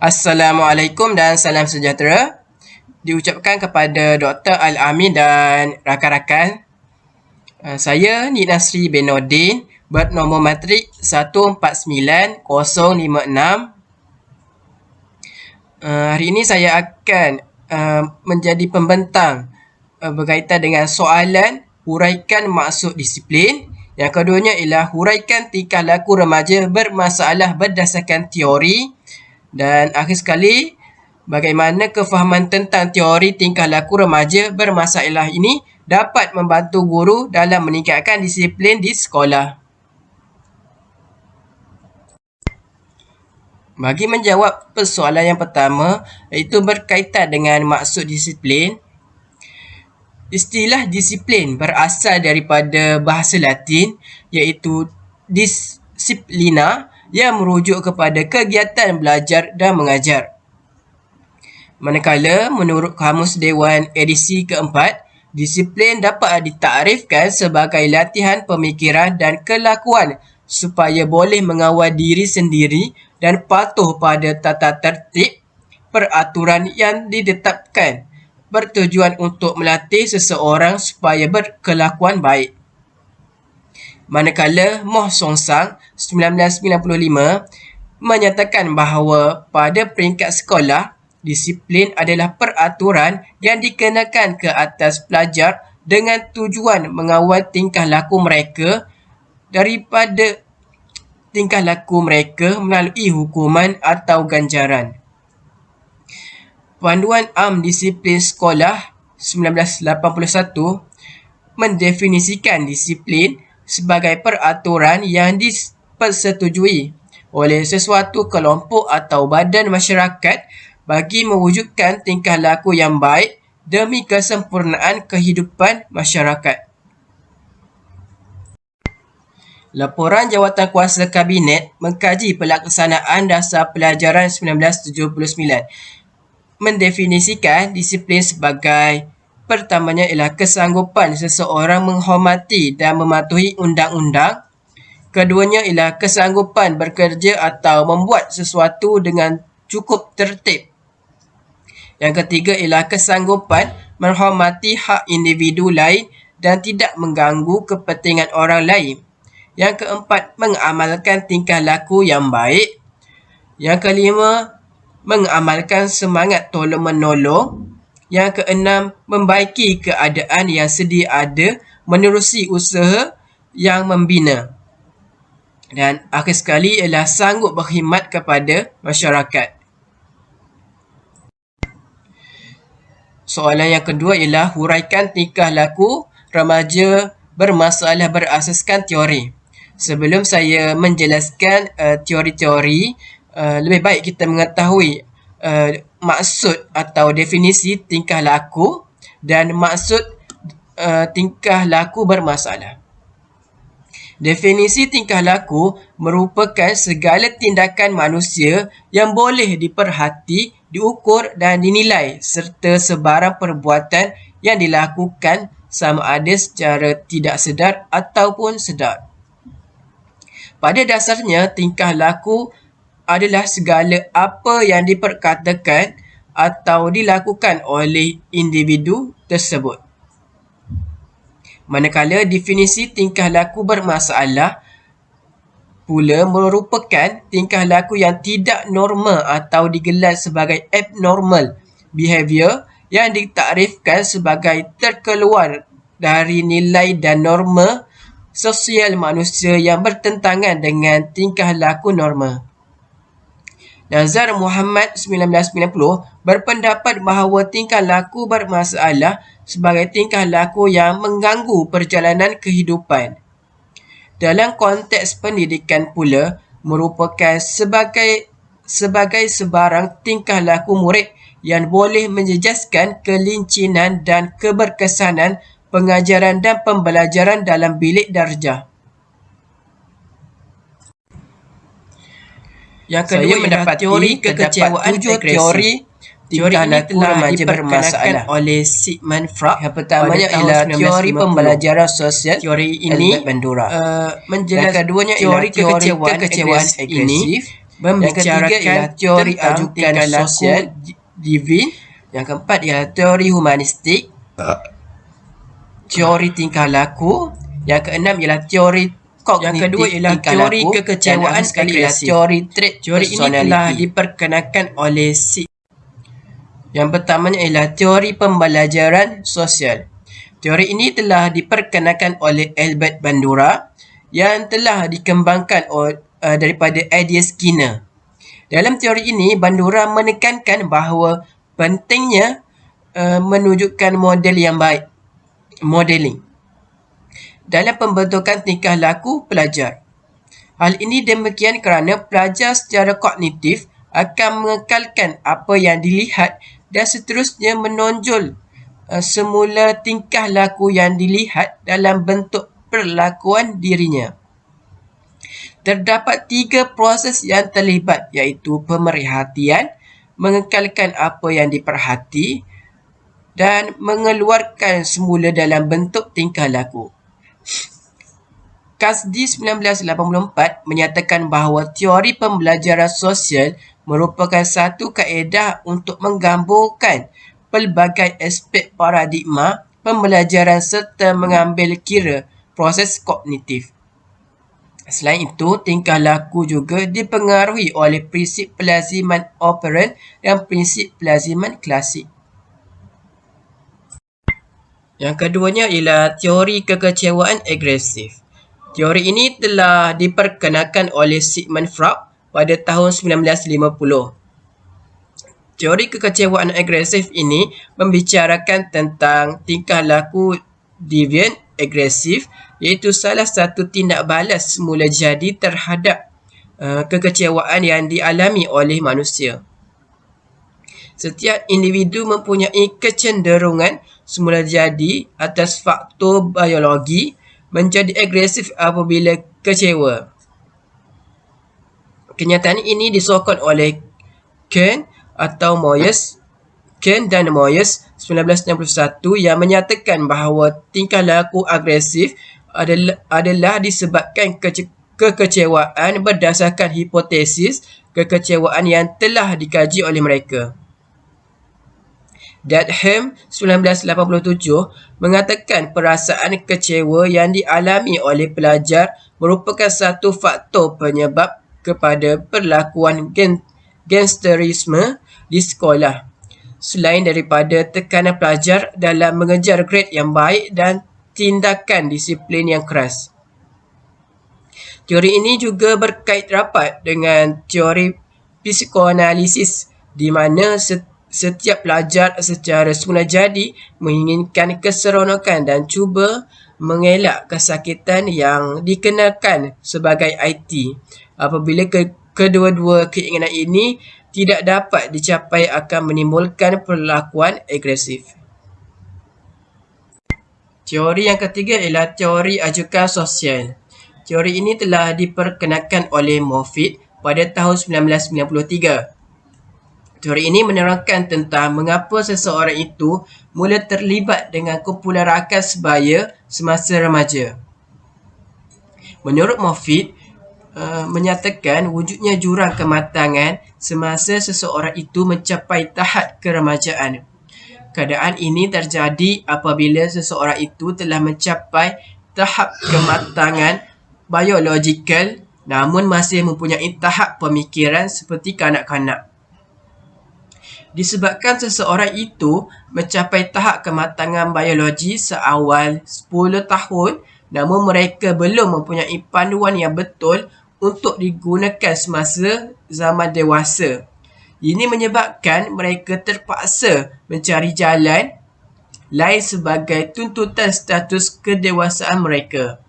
Assalamualaikum dan salam sejahtera. Diucapkan kepada Dr. Al-Amin dan rakan-rakan. Saya Nik Nasri bin Nordin, bernombor matrik 149056. Hari ini saya akan menjadi pembentang berkaitan dengan soalan huraikan maksud disiplin. Yang keduanya ialah huraikan tingkah laku remaja bermasalah berdasarkan teori. Dan akhir sekali, bagaimana kefahaman tentang teori tingkah laku remaja bermasalah ini dapat membantu guru dalam meningkatkan disiplin di sekolah. Bagi menjawab persoalan yang pertama, iaitu berkaitan dengan maksud disiplin. Istilah disiplin berasal daripada bahasa Latin iaitu disciplina, yang merujuk kepada kegiatan belajar dan mengajar. Manakala, menurut Kamus Dewan edisi keempat, disiplin dapat ditakrifkan sebagai latihan pemikiran dan kelakuan supaya boleh mengawal diri sendiri dan patuh pada tata tertib peraturan yang ditetapkan, bertujuan untuk melatih seseorang supaya berkelakuan baik. Manakala Moh Song Sang 1995 menyatakan bahawa pada peringkat sekolah, disiplin adalah peraturan yang dikenakan ke atas pelajar dengan tujuan mengawal tingkah laku mereka daripada tingkah laku mereka melalui hukuman atau ganjaran. Panduan Am Disiplin Sekolah 1981 mendefinisikan disiplin sebagai peraturan yang dipersetujui oleh sesuatu kelompok atau badan masyarakat bagi mewujudkan tingkah laku yang baik demi kesempurnaan kehidupan masyarakat. Laporan Jawatankuasa Kabinet mengkaji pelaksanaan Dasar Pelajaran 1979 mendefinisikan disiplin sebagai: pertamanya ialah kesanggupan seseorang menghormati dan mematuhi undang-undang. Keduanya ialah kesanggupan bekerja atau membuat sesuatu dengan cukup tertib. Yang ketiga ialah kesanggupan menghormati hak individu lain dan tidak mengganggu kepentingan orang lain. Yang keempat, mengamalkan tingkah laku yang baik. Yang kelima, mengamalkan semangat tolong-menolong. Yang keenam, membaiki keadaan yang sedia ada, menerusi usaha yang membina. Dan akhir sekali ialah sanggup berkhidmat kepada masyarakat. Soalan yang kedua ialah huraikan tingkah laku remaja bermasalah berasaskan teori. Sebelum saya menjelaskan teori-teori, lebih baik kita mengetahui maksud atau definisi tingkah laku dan maksud tingkah laku bermasalah. Definisi tingkah laku merupakan segala tindakan manusia yang boleh diperhati, diukur dan dinilai serta sebarang perbuatan yang dilakukan sama ada secara tidak sedar ataupun sedar. Pada dasarnya, tingkah laku adalah segala apa yang diperkatakan atau dilakukan oleh individu tersebut. Manakala definisi tingkah laku bermasalah pula merupakan tingkah laku yang tidak normal atau digelar sebagai abnormal behavior yang ditakrifkan sebagai terkeluar dari nilai dan norma sosial manusia yang bertentangan dengan tingkah laku normal. Nazar Muhammad 1990 berpendapat bahawa tingkah laku bermasalah sebagai tingkah laku yang mengganggu perjalanan kehidupan. Dalam konteks pendidikan pula merupakan sebagai sebarang tingkah laku murid yang boleh menjejaskan kelincinan dan keberkesanan pengajaran dan pembelajaran dalam bilik darjah. Yang kedua, mendapat teori kekecewaan teori tingkah laku remaja bermasalah oleh Sigmund Freud. Yang pertamanya ialah teori pembelajaran sosial. Teori ini menjelaskan keduanya teori kekecewaan agresif. membicarakan teori ajukan sosial Divin. Yang keempat ialah teori humanistik, teori tingkah laku. Yang keenam ialah teori kognitif. Yang kedua ialah teori kekecewaan sekali ialah teori trait personality. Teori ini telah diperkenalkan oleh Yang pertamanya ialah teori pembelajaran sosial. Teori ini telah diperkenalkan oleh Albert Bandura yang telah dikembangkan daripada idea Skinner. Dalam teori ini, Bandura menekankan bahawa pentingnya menunjukkan model yang baik, modeling, dalam pembentukan tingkah laku pelajar. Hal ini demikian kerana pelajar secara kognitif akan mengekalkan apa yang dilihat dan seterusnya menonjol semula tingkah laku yang dilihat dalam bentuk perlakuan dirinya. Terdapat 3 proses yang terlibat iaitu pemerhatian, mengekalkan apa yang diperhati dan mengeluarkan semula dalam bentuk tingkah laku. Kasdi 1984 menyatakan bahawa teori pembelajaran sosial merupakan satu kaedah untuk menggambarkan pelbagai aspek paradigma pembelajaran serta mengambil kira proses kognitif. Selain itu, tingkah laku juga dipengaruhi oleh prinsip pelaziman operan dan prinsip pelaziman klasik. Yang keduanya ialah teori kekecewaan agresif. Teori ini telah diperkenalkan oleh Sigmund Freud pada tahun 1950. Teori kekecewaan agresif ini membicarakan tentang tingkah laku deviant agresif, iaitu salah satu tindak balas semula jadi terhadap kekecewaan yang dialami oleh manusia. Setiap individu mempunyai kecenderungan semula jadi atas faktor biologi menjadi agresif apabila kecewa. Kenyataan ini disokong oleh Kern dan Moyes 1961 yang menyatakan bahawa tingkah laku agresif adalah disebabkan kekecewaan berdasarkan hipotesis kekecewaan yang telah dikaji oleh mereka. Dadham 1987 mengatakan perasaan kecewa yang dialami oleh pelajar merupakan satu faktor penyebab kepada perlakuan gangsterisme di sekolah, selain daripada tekanan pelajar dalam mengejar grade yang baik dan tindakan disiplin yang keras. Teori ini juga berkait rapat dengan teori psikoanalisis di mana setiap pelajar secara semula jadi menginginkan keseronokan dan cuba mengelak kesakitan yang dikenalkan sebagai IT. Apabila kedua-dua keinginan ini tidak dapat dicapai akan menimbulkan perlakuan agresif. Teori yang ketiga ialah teori ajukan sosial. Teori ini telah diperkenalkan oleh Moffitt pada tahun 1993. Teori ini menerangkan tentang mengapa seseorang itu mula terlibat dengan kumpulan rakan sebaya semasa remaja. Menurut Moffitt, menyatakan wujudnya jurang kematangan semasa seseorang itu mencapai tahap keremajaan. Keadaan ini terjadi apabila seseorang itu telah mencapai tahap kematangan biologikal namun masih mempunyai tahap pemikiran seperti kanak-kanak. Disebabkan seseorang itu mencapai tahap kematangan biologi seawal 10 tahun namun mereka belum mempunyai panduan yang betul untuk digunakan semasa zaman dewasa. Ini menyebabkan mereka terpaksa mencari jalan lain sebagai tuntutan status kedewasaan mereka.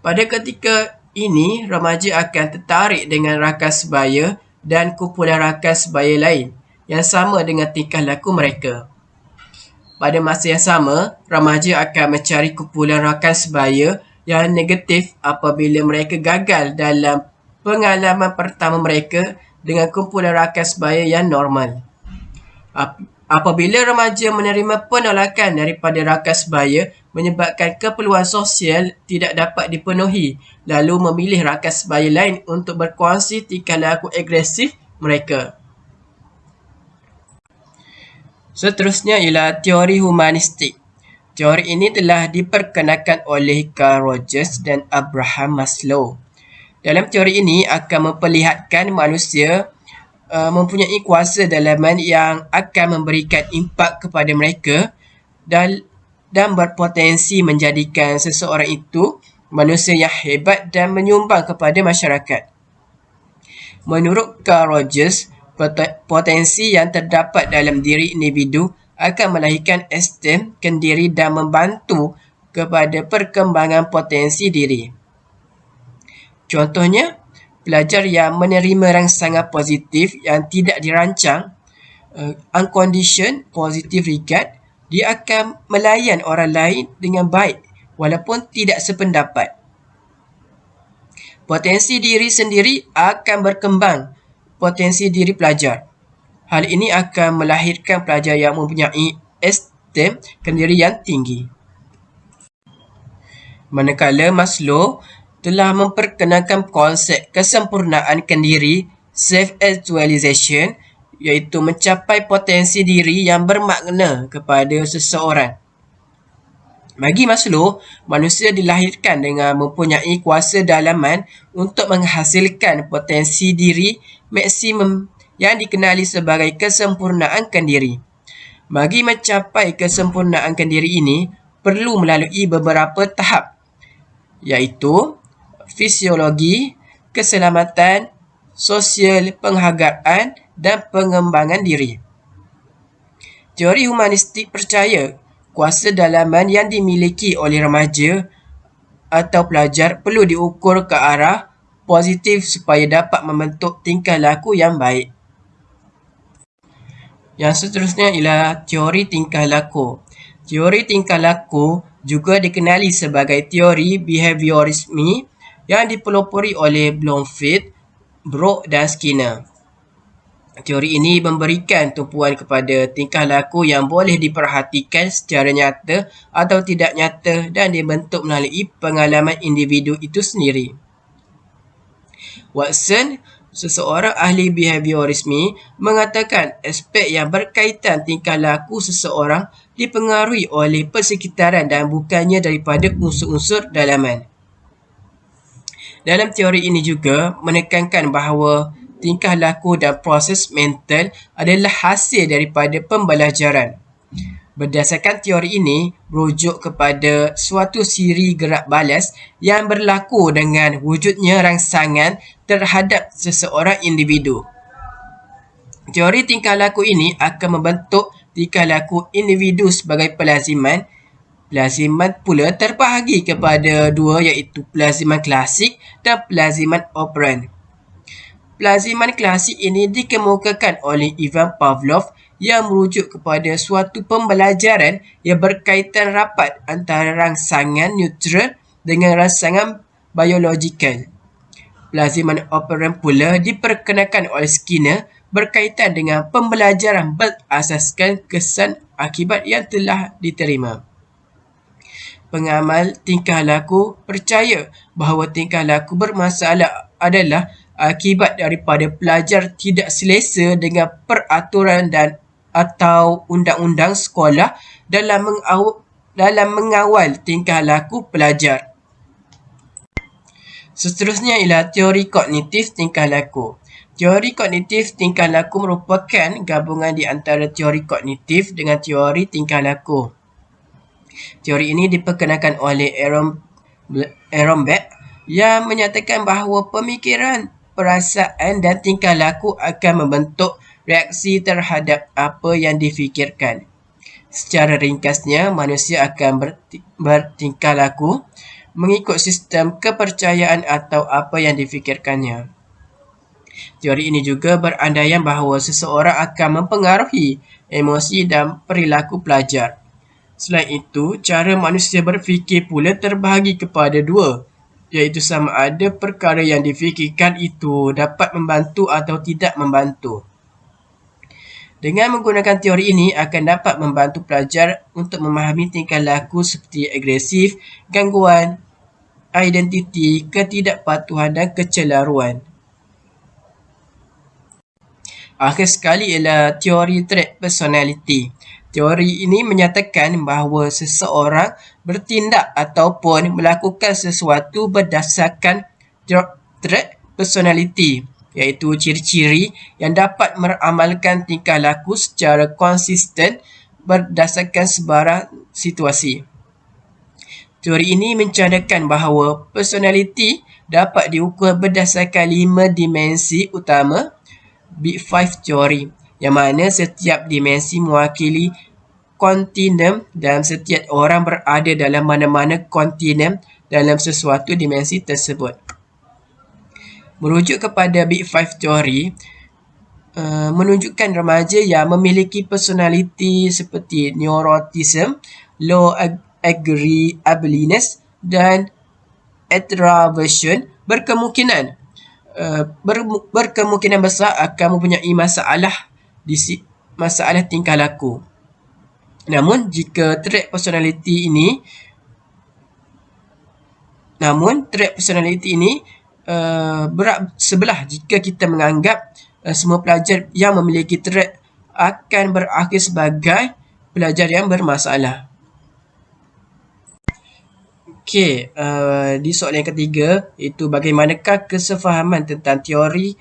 Pada ketika ini, remaja akan tertarik dengan rakan sebaya dan kumpulan rakan sebaya lain yang sama dengan tingkah laku mereka. Pada masa yang sama, remaja akan mencari kumpulan rakan sebaya yang negatif apabila mereka gagal dalam pengalaman pertama mereka dengan kumpulan rakan sebaya yang normal. Apabila remaja menerima penolakan daripada rakan sebaya, menyebabkan keperluan sosial tidak dapat dipenuhi, lalu memilih rakan sebaya lain untuk berkongsi tingkah laku agresif mereka. Seterusnya ialah teori humanistik. Teori ini telah diperkenalkan oleh Carl Rogers dan Abraham Maslow. Dalam teori ini akan memperlihatkan manusia mempunyai kuasa dalaman yang akan memberikan impak kepada mereka dan berpotensi menjadikan seseorang itu manusia yang hebat dan menyumbang kepada masyarakat. Menurut Carl Rogers, potensi yang terdapat dalam diri individu akan melahirkan esteem kendiri dan membantu kepada perkembangan potensi diri. Contohnya, pelajar yang menerima rangsangan positif yang tidak dirancang, unconditioned positive regard, dia akan melayan orang lain dengan baik walaupun tidak sependapat. Potensi diri sendiri akan berkembang potensi diri pelajar. Hal ini akan melahirkan pelajar yang mempunyai esteem kendiri yang tinggi. Manakala Maslow telah memperkenalkan konsep kesempurnaan kendiri, self-actualization, iaitu mencapai potensi diri yang bermakna kepada seseorang. Bagi Maslow, manusia dilahirkan dengan mempunyai kuasa dalaman untuk menghasilkan potensi diri maksimum yang dikenali sebagai kesempurnaan kendiri. Bagi mencapai kesempurnaan kendiri ini, perlu melalui beberapa tahap, iaitu fisiologi, keselamatan, sosial, penghargaan dan pengembangan diri. Teori humanistik percaya kuasa dalaman yang dimiliki oleh remaja atau pelajar perlu diukur ke arah positif supaya dapat membentuk tingkah laku yang baik. Yang seterusnya ialah teori tingkah laku. Teori tingkah laku juga dikenali sebagai teori behaviorisme yang dipelopori oleh Bloomfield, Brock dan Skinner. Teori ini memberikan tumpuan kepada tingkah laku yang boleh diperhatikan secara nyata atau tidak nyata dan dibentuk melalui pengalaman individu itu sendiri. Watson, seseorang ahli behaviorisme, mengatakan aspek yang berkaitan tingkah laku seseorang dipengaruhi oleh persekitaran dan bukannya daripada unsur-unsur dalaman. Dalam teori ini juga menekankan bahawa tingkah laku dan proses mental adalah hasil daripada pembelajaran. Berdasarkan teori ini, merujuk kepada suatu siri gerak balas yang berlaku dengan wujudnya rangsangan terhadap seseorang individu. Teori tingkah laku ini akan membentuk tingkah laku individu sebagai pelaziman. Pelaziman pula terbahagi kepada dua, iaitu pelaziman klasik dan pelaziman operant. Pelaziman klasik ini dikemukakan oleh Ivan Pavlov yang merujuk kepada suatu pembelajaran yang berkaitan rapat antara rangsangan neutral dengan rangsangan biologikal. Pelaziman operant pula diperkenalkan oleh Skinner berkaitan dengan pembelajaran berasaskan kesan akibat yang telah diterima. Pengamal tingkah laku percaya bahawa tingkah laku bermasalah adalah akibat daripada pelajar tidak selesa dengan peraturan dan atau undang-undang sekolah dalam mengawal tingkah laku pelajar. Seterusnya ialah teori kognitif tingkah laku. Teori kognitif tingkah laku merupakan gabungan di antara teori kognitif dengan teori tingkah laku. Teori ini diperkenalkan oleh Aaron Beck yang menyatakan bahawa pemikiran, perasaan dan tingkah laku akan membentuk reaksi terhadap apa yang difikirkan. Secara ringkasnya, manusia akan bertingkah laku mengikut sistem kepercayaan atau apa yang difikirkannya. Teori ini juga berandaian bahawa seseorang akan mempengaruhi emosi dan perilaku pelajar. Selain itu, cara manusia berfikir pula terbahagi kepada dua, iaitu sama ada perkara yang difikirkan itu dapat membantu atau tidak membantu. Dengan menggunakan teori ini akan dapat membantu pelajar untuk memahami tingkah laku seperti agresif, gangguan, identiti, ketidakpatuhan dan kecelaruan. Akhir sekali ialah teori trait personality. Teori ini menyatakan bahawa seseorang bertindak ataupun melakukan sesuatu berdasarkan trait personality, iaitu ciri-ciri yang dapat meramalkan tingkah laku secara konsisten berdasarkan sebarang situasi. Teori ini mencandakan bahawa personality dapat diukur berdasarkan 5 dimensi utama Big Five teori, yang mana setiap dimensi mewakili kontinum dan setiap orang berada dalam mana-mana kontinum dalam sesuatu dimensi tersebut. Merujuk kepada Big Five teori, menunjukkan remaja yang memiliki personaliti seperti neuroticism, low agreeableness dan extraversion berkemungkinan besar akan mempunyai masalah tingkah laku. Namun trait personality ini berat sebelah jika kita menganggap semua pelajar yang memiliki trait akan berakhir sebagai pelajar yang bermasalah. Okey, di soalan yang ketiga, iaitu bagaimanakah kesefahaman tentang teori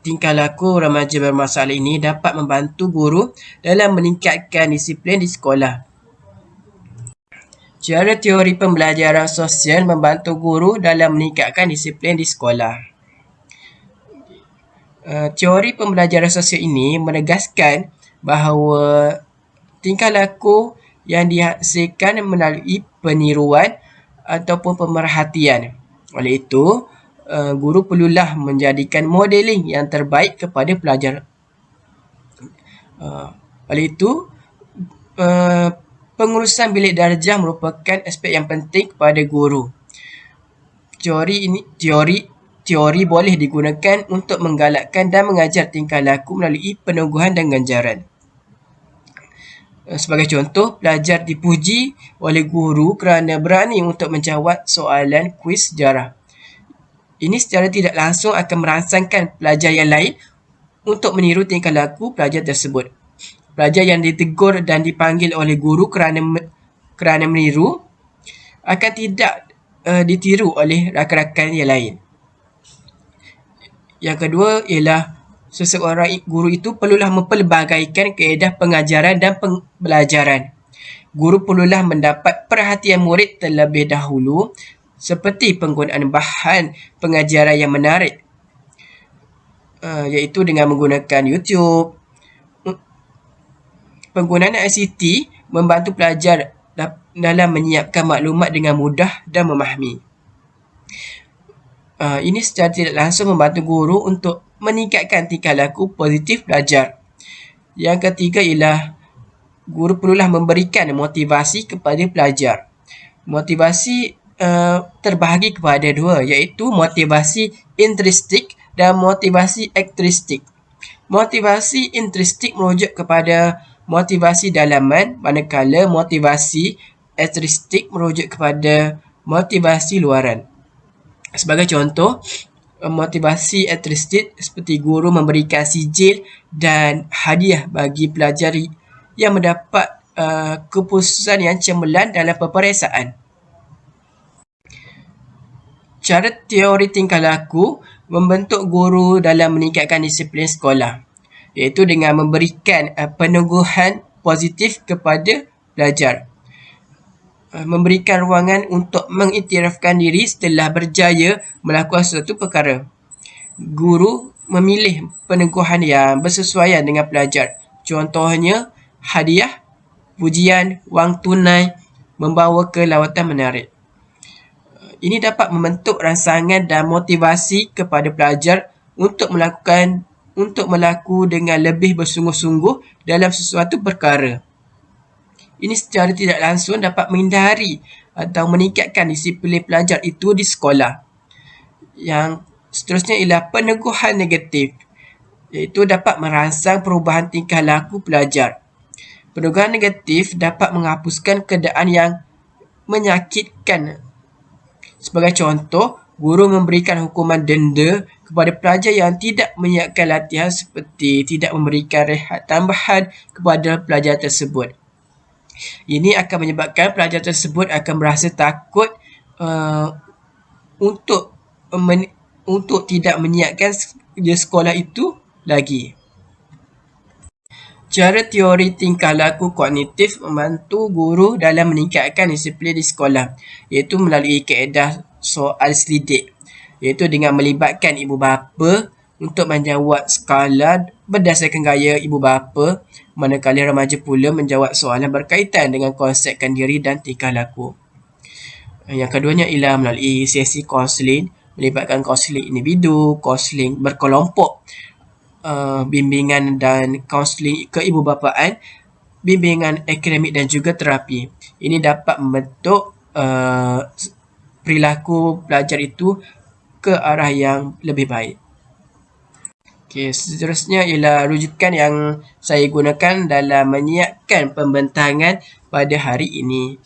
tingkah laku remaja bermasalah ini dapat membantu guru dalam meningkatkan disiplin di sekolah. Cara teori pembelajaran sosial membantu guru dalam meningkatkan disiplin di sekolah. Teori pembelajaran sosial ini menegaskan bahawa tingkah laku yang dihasilkan melalui peniruan ataupun pemerhatian. Oleh itu, guru perlulah menjadikan modeling yang terbaik kepada pelajar. Oleh itu, pengurusan bilik darjah merupakan aspek yang penting kepada guru. Teori boleh digunakan untuk menggalakkan dan mengajar tingkah laku melalui peneguhan dan ganjaran. Sebagai contoh, pelajar dipuji oleh guru kerana berani untuk menjawab soalan kuis sejarah. Ini secara tidak langsung akan merangsangkan pelajar yang lain untuk meniru tingkah laku pelajar tersebut. Pelajar yang ditegur dan dipanggil oleh guru kerana meniru akan tidak ditiru oleh rakan-rakan yang lain. Yang kedua ialah seseorang guru itu perlulah mempelbagaikan kaedah pengajaran dan pembelajaran. Guru perlulah mendapat perhatian murid terlebih dahulu seperti penggunaan bahan pengajaran yang menarik, iaitu dengan menggunakan YouTube. Penggunaan ICT membantu pelajar dalam menyiapkan maklumat dengan mudah dan memahami. Ini secara tidak langsung membantu guru untuk meningkatkan tingkah laku positif pelajar. Yang ketiga ialah guru perlulah memberikan motivasi kepada pelajar. Motivasi terbahagi kepada dua, iaitu motivasi intristik dan motivasi ekstristik. Motivasi intristik merujuk kepada motivasi dalaman, manakala motivasi ekstristik merujuk kepada motivasi luaran. Sebagai contoh, motivasi ekstristik seperti guru memberikan sijil dan hadiah bagi pelajar yang mendapat keputusan yang cemerlang dalam peperiksaan. Cara teori tingkah laku membentuk guru dalam meningkatkan disiplin sekolah, iaitu dengan memberikan peneguhan positif kepada pelajar. Memberikan ruangan untuk mengiktirafkan diri setelah berjaya melakukan sesuatu perkara. Guru memilih peneguhan yang bersesuaian dengan pelajar. Contohnya, hadiah, pujian, wang tunai, membawa ke lawatan menarik. Ini dapat membentuk rangsangan dan motivasi kepada pelajar untuk melaku dengan lebih bersungguh-sungguh dalam sesuatu perkara. Ini secara tidak langsung dapat menghindari atau meningkatkan disiplin pelajar itu di sekolah. Yang seterusnya ialah peneguhan negatif. iaitu dapat merangsang perubahan tingkah laku pelajar. Peneguran negatif dapat menghapuskan keadaan yang menyakitkan. Sebagai contoh, guru memberikan hukuman denda kepada pelajar yang tidak menyiapkan latihan seperti tidak memberikan rehat tambahan kepada pelajar tersebut. Ini akan menyebabkan pelajar tersebut akan merasa takut untuk tidak menyiapkan kerja sekolah itu lagi. Cara teori tingkah laku kognitif membantu guru dalam meningkatkan disiplin di sekolah, iaitu melalui kaedah soal selidik, iaitu dengan melibatkan ibu bapa untuk menjawab skala berdasarkan gaya ibu bapa, manakala remaja pula menjawab soalan berkaitan dengan konsepkan diri dan tingkah laku. Yang keduanya ialah melalui sesi kaunseling, melibatkan kaunseling individu, kaunseling berkelompok, bimbingan dan kaunseling keibubapaan, bimbingan akademik dan juga terapi. Ini dapat membentuk perilaku pelajar itu ke arah yang lebih baik. Okey, seterusnya ialah rujukan yang saya gunakan dalam menyiapkan pembentangan pada hari ini.